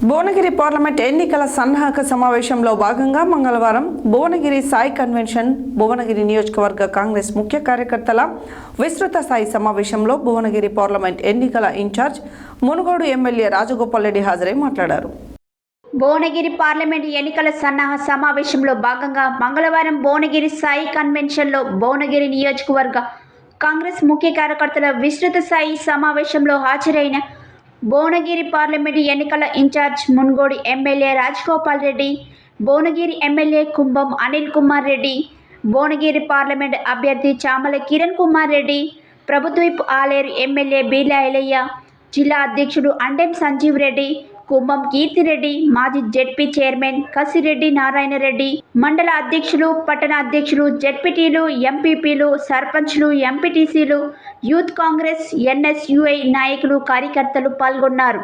Bhuvanagiri parliament ఎన్నికల సన్నాహక సమావేశంలో భాగంగా మంగళవారం భువనగిరి సాయి కన్వెన్షన్ భువనగిరి నియోజకవర్గ కాంగ్రెస్ ముఖ్య కార్యకర్తల విస్తృత స్థాయి సమావేశంలో భువనగిరి పార్లమెంట్ ఎన్నికల ఇన్ఛార్జ్ మునుగోడు ఎమ్మెల్యే రాజగోపాల్ రెడ్డి హాజరై మాట్లాడారు. భువనగిరి పార్లమెంట్ ఎన్నికల సన్నాహ సమావేశంలో భాగంగా మంగళవారం భువనగిరి సాయి కన్వెన్షన్లో భువనగిరి నియోజకవర్గ కాంగ్రెస్ ముఖ్య కార్యకర్తల విస్తృత స్థాయి సమావేశంలో హాజరైన భువనగిరి పార్లమెంటు ఎన్నికల in-charge Munugode MLA Rajagopal Reddy, Bhuvanagiri MLA Kumbham Anil Kumar Reddy, Bhuvanagiri parliament అభ్యర్థి చామల కిరణ్ కుమార్ రెడ్డి, ప్రభుత్వపు ఆలేరు ఎమ్మెల్యే బీలా ఎలయ్య, జిల్లా అధ్యక్షుడు అండెం సంజీవ్ రెడ్డి, కుంభం కీర్తిరెడ్డి, మాజీ జెడ్పీ చైర్మన్ కసిరెడ్డి నారాయణ రెడ్డి, మండల అధ్యక్షులు, పట్టణ అధ్యక్షులు, జెడ్పీటీలు, ఎంపీపీలు, సర్పంచ్లు, ఎంపీటీసీలు, యూత్ కాంగ్రెస్, ఎన్ఎస్యుఐ నాయకులు, కార్యకర్తలు పాల్గొన్నారు.